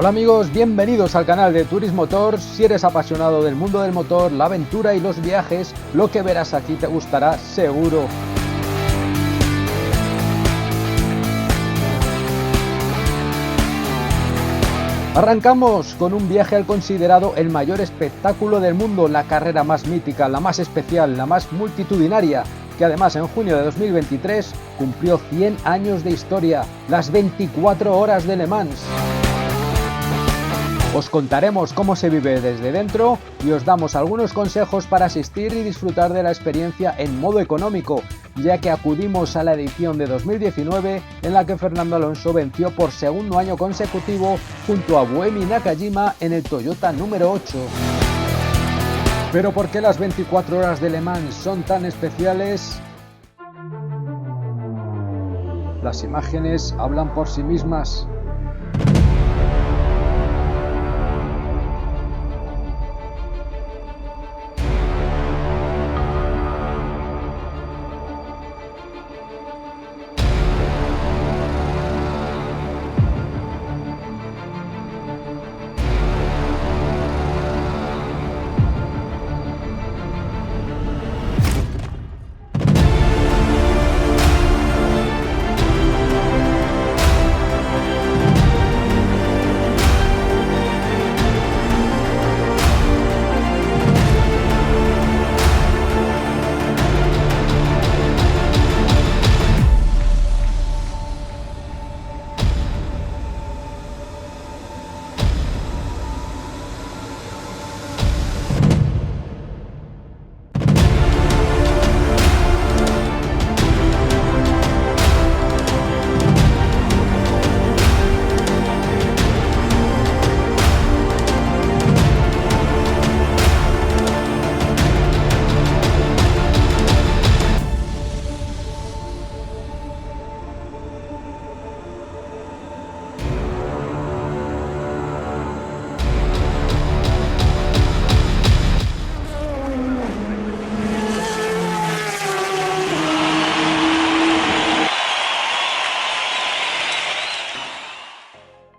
Hola amigos, bienvenidos al canal de Turismotor. Si eres apasionado del mundo del motor, la aventura y los viajes, lo que verás aquí te gustará seguro. Arrancamos con un viaje al considerado el mayor espectáculo del mundo, la carrera más mítica, la más especial, la más multitudinaria, que además en junio de 2023 cumplió 100 años de historia, las 24 horas de Le Mans. Os contaremos cómo se vive desde dentro y os damos algunos consejos para asistir y disfrutar de la experiencia en modo económico, ya que acudimos a la edición de 2019 en la que Fernando Alonso venció por segundo año consecutivo junto a Buemi Nakajima en el Toyota número 8. ¿Pero por qué las 24 horas de Le Mans son tan especiales? Las imágenes hablan por sí mismas.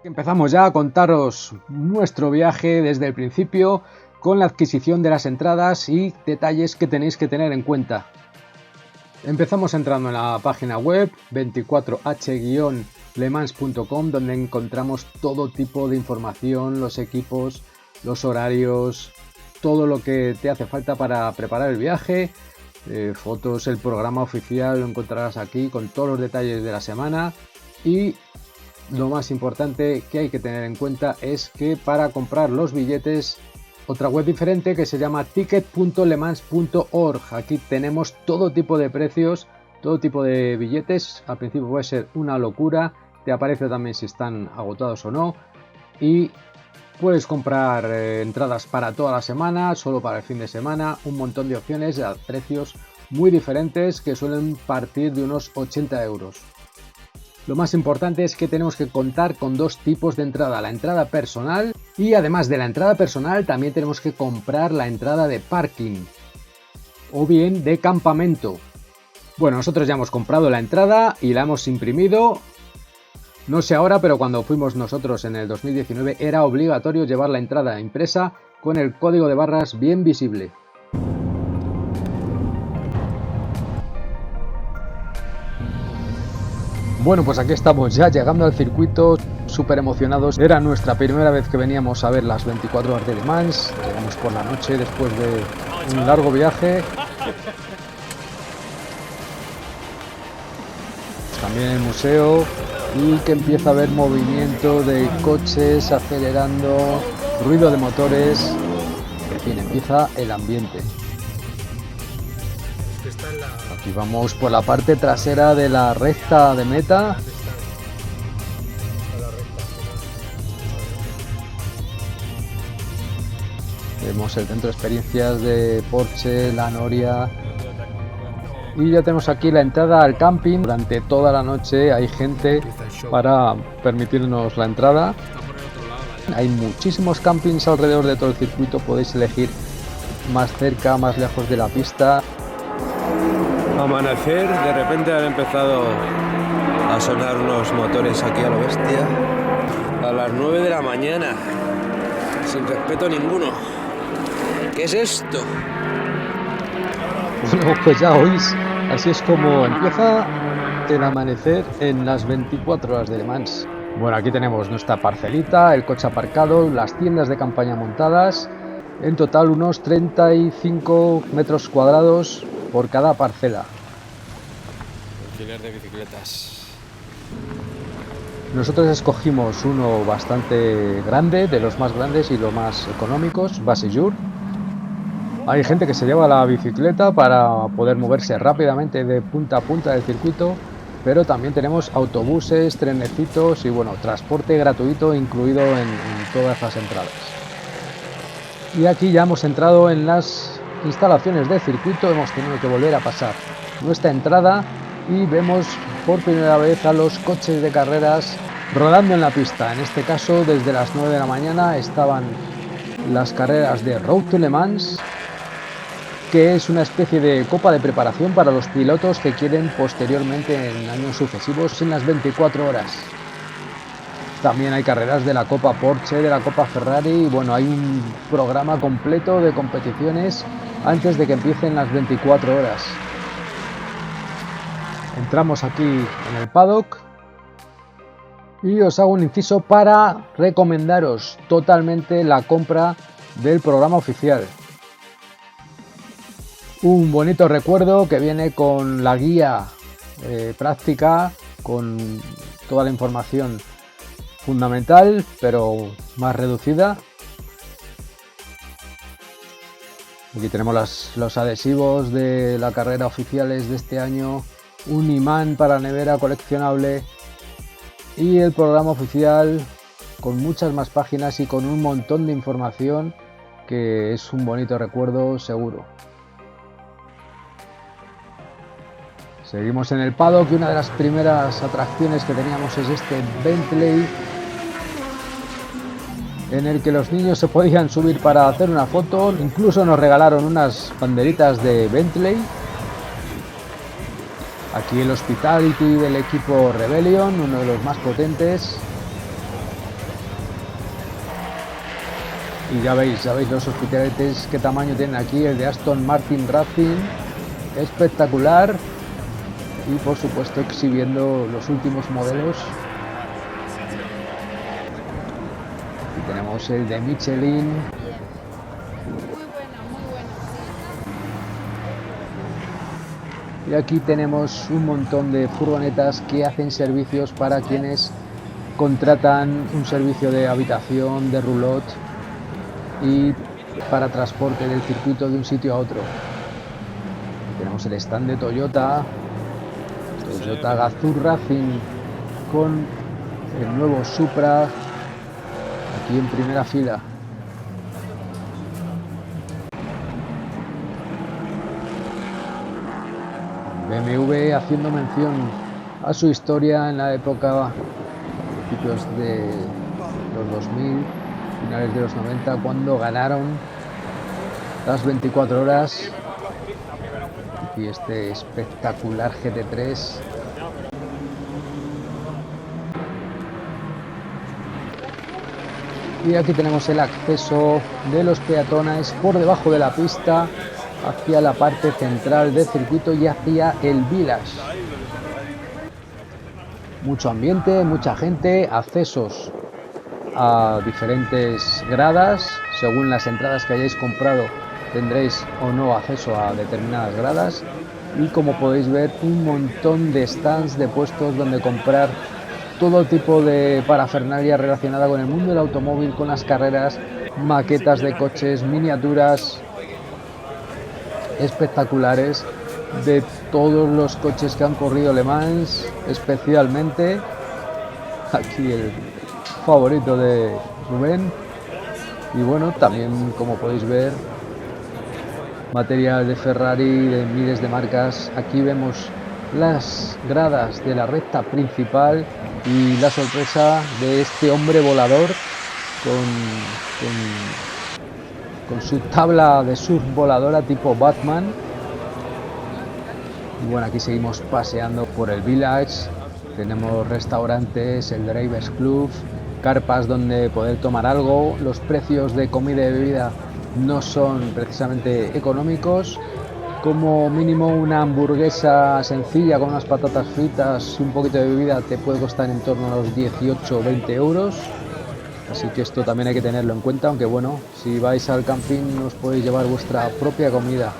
Empezamos ya a contaros nuestro viaje desde el principio con la adquisición de las entradas y detalles que tenéis que tener en cuenta. Empezamos entrando en la página web 24h-lemans.com, donde encontramos todo tipo de información, los equipos, los horarios, todo lo que te hace falta para preparar el viaje, fotos, el programa oficial lo encontrarás aquí con todos los detalles de la semana. Y lo más importante que hay que tener en cuenta es que para comprar los billetes, otra web diferente que se llama ticket.lemans.org. Aquí tenemos todo tipo de precios, todo tipo de billetes. Al principio puede ser una locura, te aparece también si están agotados o no. Y puedes comprar entradas para toda la semana, solo para el fin de semana, un montón de opciones a precios muy diferentes que suelen partir de unos 80 euros. Lo más importante es que tenemos que contar con dos tipos de entrada, la entrada personal y además de la entrada personal también tenemos que comprar la entrada de parking o bien de campamento. Bueno, nosotros ya hemos comprado la entrada y la hemos imprimido. No sé ahora, pero cuando fuimos nosotros en el 2019 era obligatorio llevar la entrada impresa con el código de barras bien visible. Bueno, pues aquí estamos ya llegando al circuito, súper emocionados. Era nuestra primera vez que veníamos a ver las 24 horas de Le Mans. Llegamos por la noche después de un largo viaje. También el museo y que empieza a haber movimiento de coches acelerando, ruido de motores. En fin, empieza el ambiente. Aquí vamos por la parte trasera de la recta de meta. Vemos el centro de experiencias de Porsche, la Noria. Y ya tenemos aquí la entrada al camping. Durante toda la noche hay gente para permitirnos la entrada. Hay muchísimos campings alrededor de todo el circuito. Podéis elegir más cerca, más lejos de la pista. Amanecer, de repente han empezado a sonar unos motores aquí a lo bestia. A las 9 de la mañana, sin respeto ninguno. ¿Qué es esto? Bueno, pues ya oís, así es como empieza el amanecer en las 24 horas de Le Mans. Bueno, aquí tenemos nuestra parcelita, el coche aparcado, las tiendas de campaña montadas, en total unos 35 metros cuadrados por cada parcela. Alquiler de bicicletas. Nosotros escogimos uno bastante grande, de los más grandes y los más económicos, Basseyur. Hay gente que se lleva la bicicleta para poder moverse rápidamente de punta a punta del circuito, pero también tenemos autobuses, trenecitos y bueno, transporte gratuito incluido en todas las entradas. Y aquí ya hemos entrado en las instalaciones del circuito, hemos tenido que volver a pasar nuestra entrada y vemos por primera vez a los coches de carreras rodando en la pista. En este caso, desde las 9 de la mañana estaban las carreras de Road to Le Mans, que es una especie de copa de preparación para los pilotos que quieren posteriormente en años sucesivos en las 24 horas. También hay carreras de la Copa Porsche, de la Copa Ferrari y bueno, hay un programa completo de competiciones antes de que empiecen las 24 horas. Entramos aquí en el paddock y os hago un inciso para recomendaros totalmente la compra del programa oficial. Un bonito recuerdo que viene con la guía práctica, con toda la información fundamental, pero más reducida. Aquí tenemos los adhesivos de la carrera oficiales de este año, un imán para nevera coleccionable y el programa oficial con muchas más páginas y con un montón de información que es un bonito recuerdo seguro. Seguimos en el paddock y una de las primeras atracciones que teníamos es este Bentley en el que los niños se podían subir para hacer una foto. Incluso nos regalaron unas banderitas de Bentley. Aquí el Hospitality del equipo Rebellion, uno de los más potentes. Y ya veis los Hospitalities qué tamaño tienen aquí. El de Aston Martin Racing, espectacular. Y por supuesto exhibiendo los últimos modelos. Aquí tenemos el de Michelin. Y aquí tenemos un montón de furgonetas que hacen servicios para quienes contratan un servicio de habitación, de roulotte y para transporte del circuito de un sitio a otro. Aquí tenemos el stand de Toyota Gazoo Racing con el nuevo Supra aquí en primera fila. BMW haciendo mención a su historia en la época principios de los 2000, finales de los 90, cuando ganaron las 24 horas. Aquí este espectacular GT3. Y aquí tenemos el acceso de los peatones por debajo de la pista hacia la parte central del circuito y hacia el Village. Mucho ambiente, mucha gente, accesos a diferentes gradas. Según las entradas que hayáis comprado tendréis o no acceso a determinadas gradas. Y como podéis ver, un montón de stands de puestos donde comprar todo tipo de parafernalia relacionada con el mundo del automóvil, con las carreras, maquetas de coches, miniaturas espectaculares de todos los coches que han corrido Le Mans, especialmente aquí el favorito de Rubén. Y bueno, también como podéis ver, material de Ferrari, de miles de marcas. Aquí vemos las gradas de la recta principal y la sorpresa de este hombre volador con su tabla de surf voladora tipo Batman. Y bueno, aquí seguimos paseando por el Village. Tenemos restaurantes, el Drivers Club, carpas donde poder tomar algo. Los precios de comida y bebida no son precisamente económicos. Como mínimo una hamburguesa sencilla con unas patatas fritas y un poquito de bebida te puede costar en torno a los 18 o 20 euros. Así que esto también hay que tenerlo en cuenta, aunque bueno, si vais al camping os podéis llevar vuestra propia comida.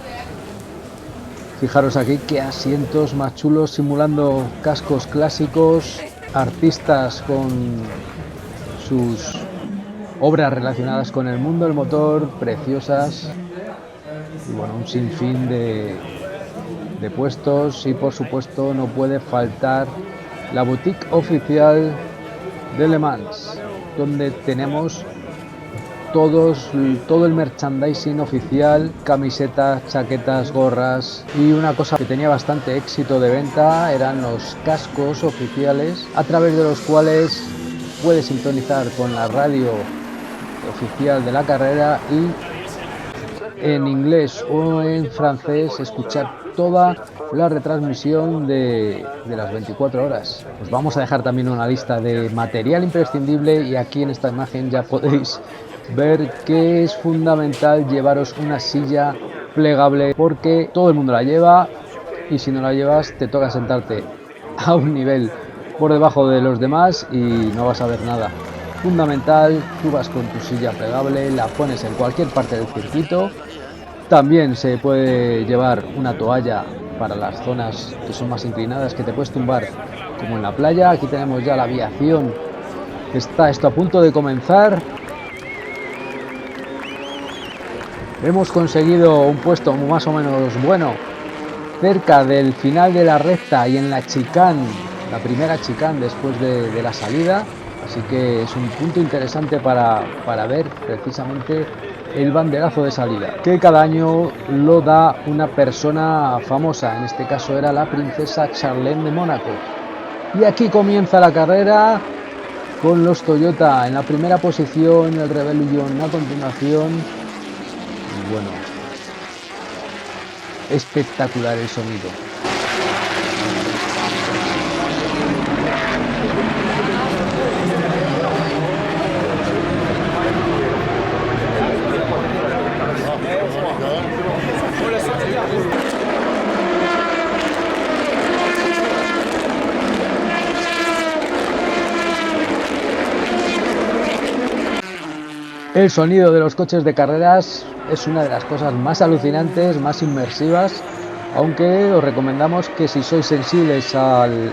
Fijaros aquí qué asientos más chulos, simulando cascos clásicos, artistas con sus obras relacionadas con el mundo del motor, preciosas, y bueno, un sinfín de puestos, y por supuesto no puede faltar la boutique oficial de Le Mans, donde tenemos todo el merchandising oficial, camisetas, chaquetas, gorras, y una cosa que tenía bastante éxito de venta eran los cascos oficiales, a través de los cuales puedes sintonizar con la radio oficial de la carrera y en inglés o en francés escuchar toda la retransmisión de las 24 horas. Os vamos a dejar también una lista de material imprescindible, y aquí en esta imagen ya podéis ver que es fundamental llevaros una silla plegable, porque todo el mundo la lleva, y si no la llevas te toca sentarte a un nivel por debajo de los demás y no vas a ver nada. Fundamental, tú vas con tu silla plegable, la pones en cualquier parte del circuito. También se puede llevar una toalla para las zonas que son más inclinadas, que te puedes tumbar como en la playa. Aquí tenemos ya la aviación. Está esto a punto de comenzar. Hemos conseguido un puesto más o menos bueno cerca del final de la recta y en la chicane, la primera chicane después de la salida. Así que es un punto interesante para ver precisamente el banderazo de salida, que cada año lo da una persona famosa. En este caso era la princesa Charlene de Mónaco. Y aquí comienza la carrera con los Toyota en la primera posición, el Rebellion a continuación. Y bueno, espectacular el sonido. El sonido de los coches de carreras es una de las cosas más alucinantes, más inmersivas, aunque os recomendamos que si sois sensibles al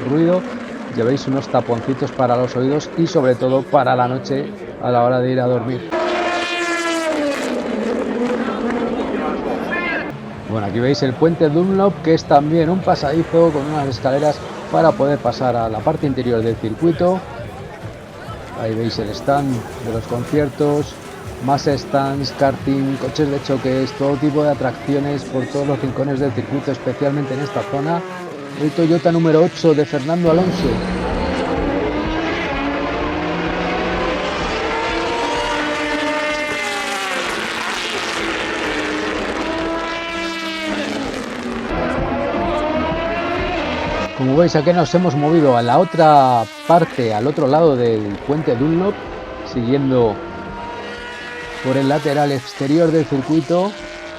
ruido, llevéis unos taponcitos para los oídos y sobre todo para la noche a la hora de ir a dormir. Bueno, aquí veis el puente Dunlop, que es también un pasadizo con unas escaleras para poder pasar a la parte interior del circuito. Ahí veis el stand de los conciertos, más stands, karting, coches de choques, todo tipo de atracciones por todos los rincones del circuito, especialmente en esta zona. El Toyota número 8 de Fernando Alonso. Como veis, aquí nos hemos movido a la otra parte, al otro lado del puente Dunlop, siguiendo por el lateral exterior del circuito.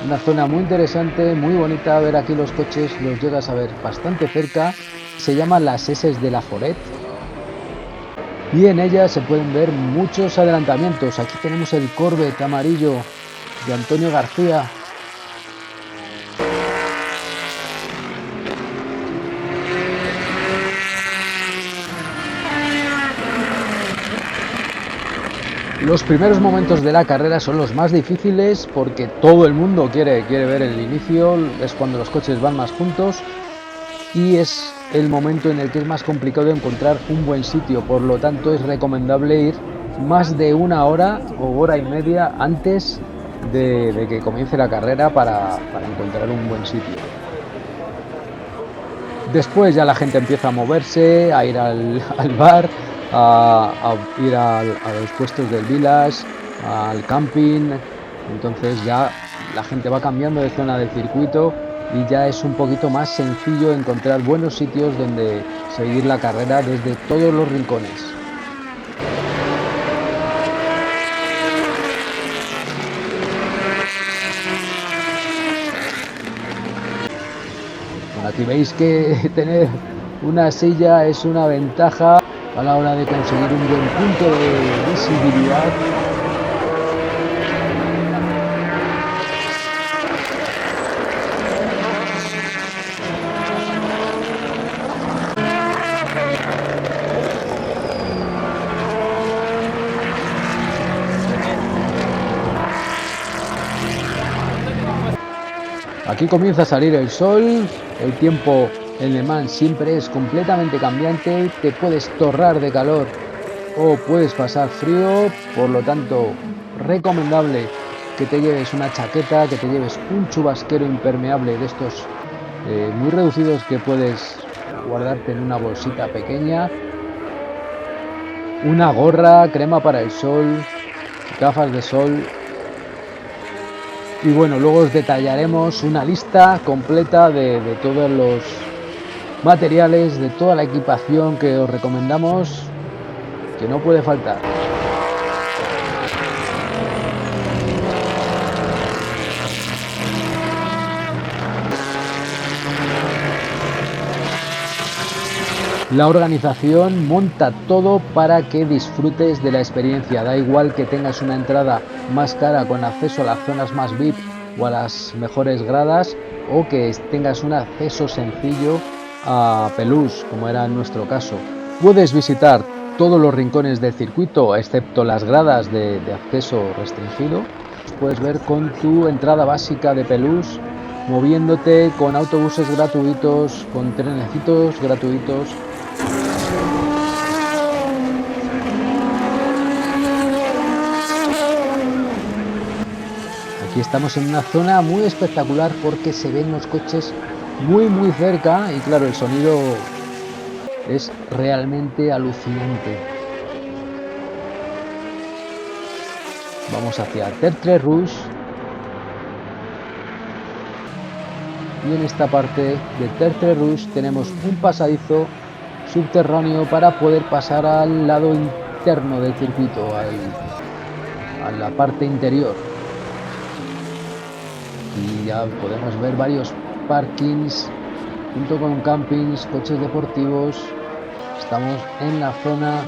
Una zona muy interesante, muy bonita. Ver aquí los coches, los llegas a ver bastante cerca. Se llaman las S de la Foret y en ellas se pueden ver muchos adelantamientos. Aquí tenemos el Corvette amarillo de Antonio García. Los primeros momentos de la carrera son los más difíciles porque todo el mundo quiere ver el inicio, es cuando los coches van más juntos y es el momento en el que es más complicado encontrar un buen sitio. Por lo tanto, es recomendable ir más de una hora o hora y media antes de que comience la carrera para encontrar un buen sitio. Después ya la gente empieza a moverse, a ir al bar, a ir a los puestos del Village, al camping. Entonces ya la gente va cambiando de zona del circuito y ya es un poquito más sencillo encontrar buenos sitios donde seguir la carrera desde todos los rincones. Aquí veis que tener una silla es una ventaja a la hora de conseguir un buen punto de visibilidad. Aquí comienza a salir el sol, el tiempo en Le Mans siempre es completamente cambiante, te puedes torrar de calor o puedes pasar frío, por lo tanto recomendable que te lleves una chaqueta, que te lleves un chubasquero impermeable de estos muy reducidos que puedes guardarte en una bolsita pequeña, una gorra, crema para el sol, gafas de sol. Y bueno, luego os detallaremos una lista completa de todos los materiales, de toda la equipación que os recomendamos, que no puede faltar. La organización monta todo para que disfrutes de la experiencia. Da igual que tengas una entrada más cara con acceso a las zonas más VIP o a las mejores gradas, o que tengas un acceso sencillo a Pelouse, como era en nuestro caso. Puedes visitar todos los rincones del circuito, excepto las gradas de acceso restringido. Puedes ver con tu entrada básica de Pelouse, moviéndote con autobuses gratuitos, con trenecitos gratuitos. Aquí estamos en una zona muy espectacular porque se ven los coches muy cerca y claro, el sonido es realmente alucinante. Vamos hacia Tertre Rouge y en esta parte de Tertre Rouge tenemos un pasadizo subterráneo para poder pasar al lado interno del circuito, a la parte interior. Y ya podemos ver varios parkings junto con campings, coches deportivos. Estamos en la zona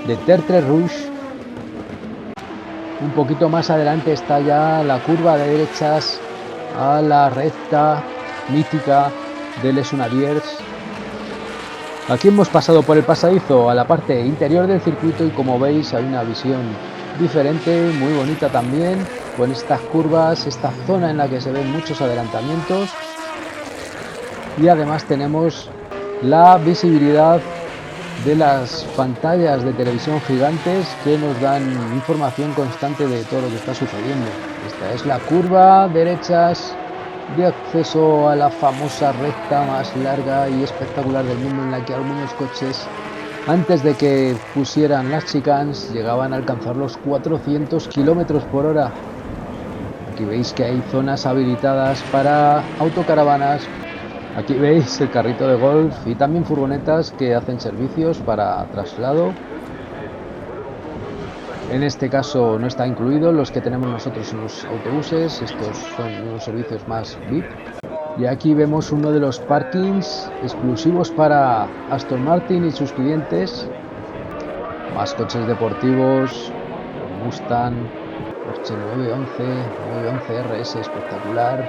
de Tertre Rouge. Un poquito más adelante está ya la curva de derechas a la recta mítica de Les Unaliers. Aquí hemos pasado por el pasadizo a la parte interior del circuito y como veis hay una visión diferente, muy bonita también, con estas curvas, esta zona en la que se ven muchos adelantamientos, y además tenemos la visibilidad de las pantallas de televisión gigantes que nos dan información constante de todo lo que está sucediendo. Esta es la curva derechas de acceso a la famosa recta más larga y espectacular del mundo, en la que algunos coches, antes de que pusieran las chicanes, llegaban a alcanzar los 400 km por hora. Aquí veis que hay zonas habilitadas para autocaravanas. Aquí veis el carrito de golf y también furgonetas que hacen servicios para traslado. En este caso no está incluido los que tenemos nosotros en los autobuses, estos son los servicios más VIP. Y aquí vemos uno de los parkings exclusivos para Aston Martin y sus clientes. Más coches deportivos, Mustang, Porsche 911 RS espectacular.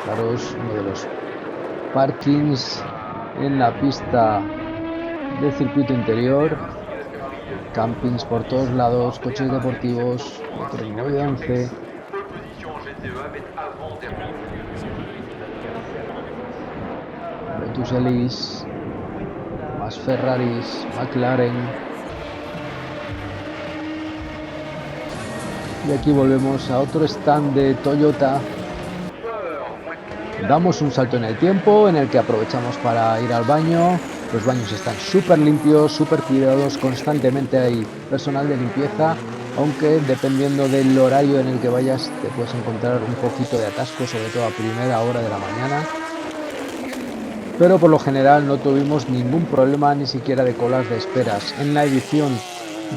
Fijaros, uno de los parkings en la pista del circuito interior, campings por todos lados, coches deportivos, otro 911. Lotus Elise, más Ferraris, McLaren. Y aquí volvemos a otro stand de Toyota. Damos un salto en el tiempo en el que aprovechamos para ir al baño. Los baños están súper limpios, súper cuidados, constantemente hay personal de limpieza, aunque dependiendo del horario en el que vayas te puedes encontrar un poquito de atasco, sobre todo a primera hora de la mañana. Pero por lo general no tuvimos ningún problema, ni siquiera de colas de esperas. En la edición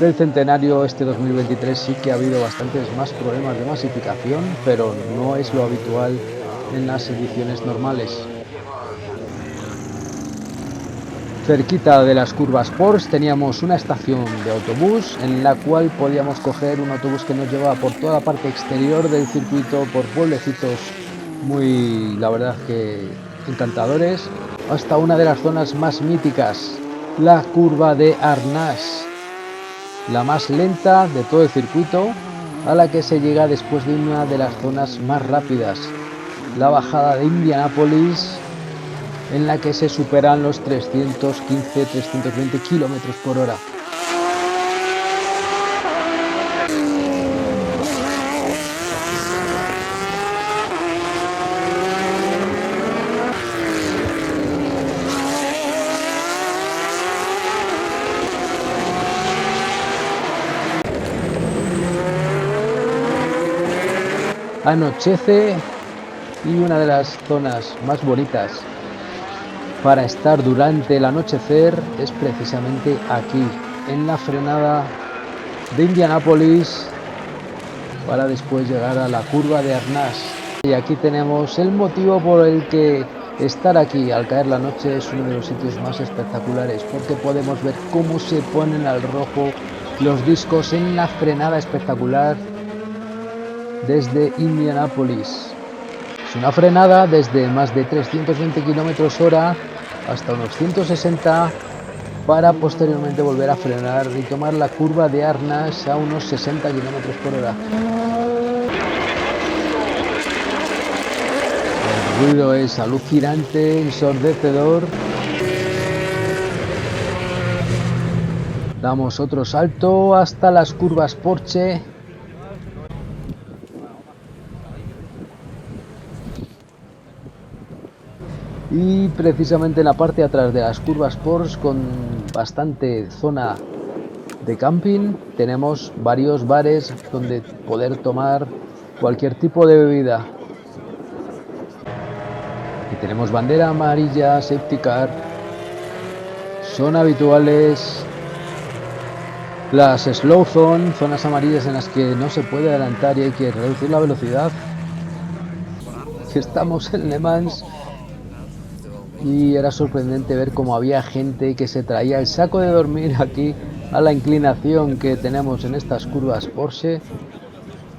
del centenario este 2023 sí que ha habido bastantes más problemas de masificación, pero no es lo habitual en las ediciones normales. Cerquita de las curvas Porsche teníamos una estación de autobús en la cual podíamos coger un autobús que nos llevaba por toda la parte exterior del circuito, por pueblecitos muy, la verdad que encantadores, hasta una de las zonas más míticas, la curva de Arnage, la más lenta de todo el circuito, a la que se llega después de una de las zonas más rápidas, la bajada de Indianápolis, en la que se superan los 315-320 kilómetros por hora. Anochece y una de las zonas más bonitas para estar durante el anochecer es precisamente aquí, en la frenada de Indianápolis, para después llegar a la curva de Arnage. Y aquí tenemos el motivo por el que estar aquí al caer la noche es uno de los sitios más espectaculares, porque podemos ver cómo se ponen al rojo los discos en la frenada espectacular desde Indianápolis. Es una frenada desde más de 320 km/h hasta unos 160 para posteriormente volver a frenar y tomar la curva de Arnage a unos 60 km/h. El ruido es alucinante, ensordecedor. Damos otro salto hasta las curvas Porsche. Y precisamente en la parte de atrás de las curvas Porsche, con bastante zona de camping, tenemos varios bares donde poder tomar cualquier tipo de bebida. Y tenemos bandera amarilla, safety car. Son habituales las slow zone, zonas amarillas en las que no se puede adelantar y hay que reducir la velocidad. Estamos en Le Mans y era sorprendente ver cómo había gente que se traía el saco de dormir aquí a la inclinación que tenemos en estas curvas Porsche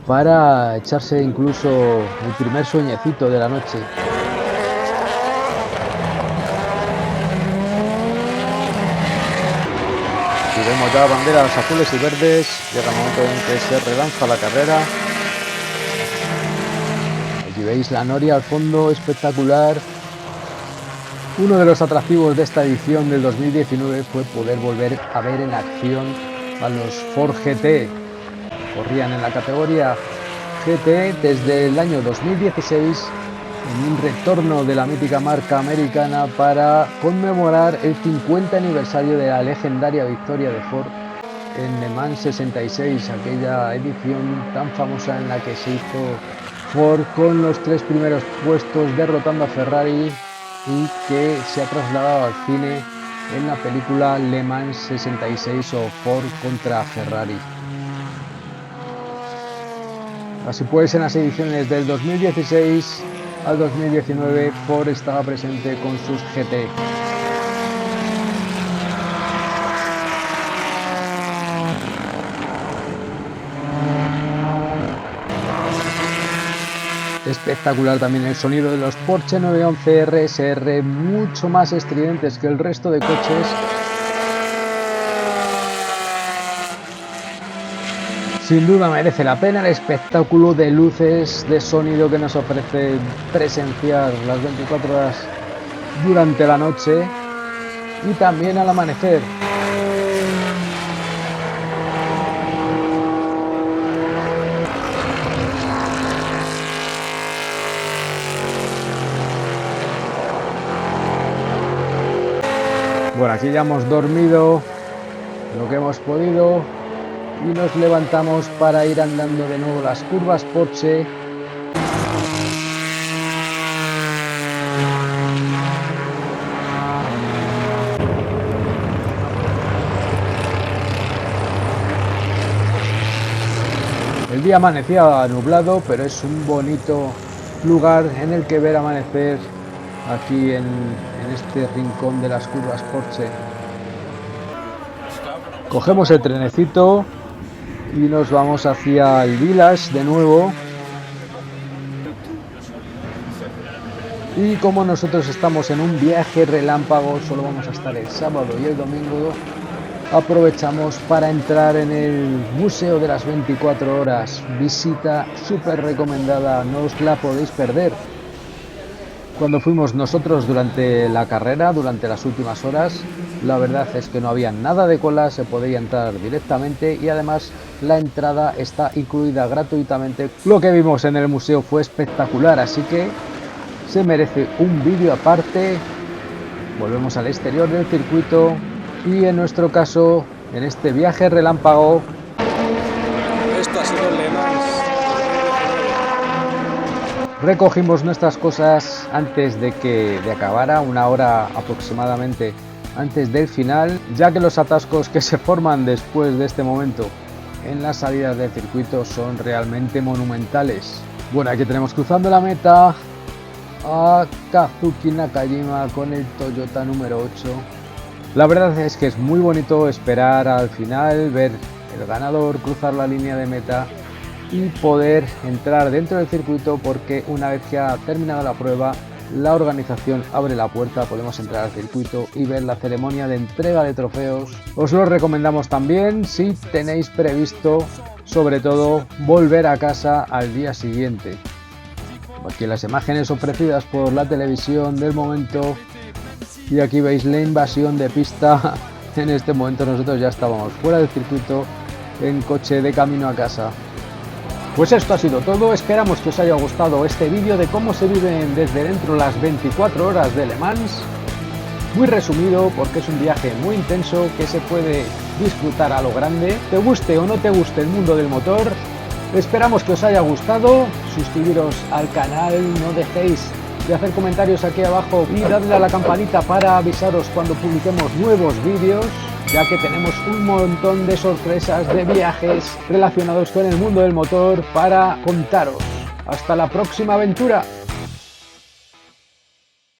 para echarse incluso el primer sueñecito de la noche. Y vemos ya banderas azules y verdes, llega el momento en que se relanza la carrera. Aquí veis la noria al fondo, espectacular. Uno de los atractivos de esta edición del 2019 fue poder volver a ver en acción a los Ford GT. Corrían en la categoría GT desde el año 2016 en un retorno de la mítica marca americana para conmemorar el 50 aniversario de la legendaria victoria de Ford en Le Mans 66, aquella edición tan famosa en la que se hizo Ford con los 3 primeros puestos derrotando a Ferrari y que se ha trasladado al cine en la película Le Mans 66 o Ford contra Ferrari. Así pues, en las ediciones del 2016 al 2019 Ford estaba presente con sus GT. Espectacular también el sonido de los Porsche 911 RSR, mucho más estridentes que el resto de coches. Sin duda merece la pena el espectáculo de luces, de sonido que nos ofrece presenciar las 24 horas durante la noche y también al amanecer. Bueno, aquí ya hemos dormido lo que hemos podido y nos levantamos para ir andando de nuevo las curvas Porsche. El día amanecía nublado, pero es un bonito lugar en el que ver amanecer aquí en este rincón de las curvas Porsche. Cogemos el trenecito y nos vamos hacia el Village de nuevo. Y como nosotros estamos en un viaje relámpago, solo vamos a estar el sábado y el domingo, aprovechamos para entrar en el Museo de las 24 horas. Visita súper recomendada, no os la podéis perder. Cuando fuimos nosotros durante la carrera, durante las últimas horas, la verdad es que no había nada de cola, se podía entrar directamente y además la entrada está incluida gratuitamente. Lo que vimos en el museo fue espectacular, así que se merece un vídeo aparte. Volvemos al exterior del circuito y en nuestro caso, en este viaje relámpago, Esto ha sido Le Mans. recogimos nuestras cosas antes de acabara, una hora aproximadamente antes del final, ya que los atascos que se forman después de este momento en las salidas del circuito son realmente monumentales. Bueno, aquí tenemos cruzando la meta a Kazuki Nakajima con el Toyota número 8. La verdad es que es muy bonito esperar al final, ver el ganador, cruzar la línea de meta y poder entrar dentro del circuito, porque una vez que ha terminado la prueba, la organización abre la puerta, podemos entrar al circuito y ver la ceremonia de entrega de trofeos. Os lo recomendamos también si tenéis previsto, sobre todo, volver a casa al día siguiente. Aquí las imágenes ofrecidas por la televisión del momento, y aquí veis la invasión de pista. En este momento nosotros ya estábamos fuera del circuito en coche de camino a casa. Pues esto ha sido todo, esperamos que os haya gustado este vídeo de cómo se viven desde dentro las 24 horas de Le Mans. Muy resumido porque es un viaje muy intenso que se puede disfrutar a lo grande, te guste o no te guste el mundo del motor. Esperamos que os haya gustado, suscribiros al canal, no dejéis de hacer comentarios aquí abajo y dadle a la campanita para avisaros cuando publiquemos nuevos vídeos, ya que tenemos un montón de sorpresas de viajes relacionados con el mundo del motor para contaros. Hasta la próxima aventura.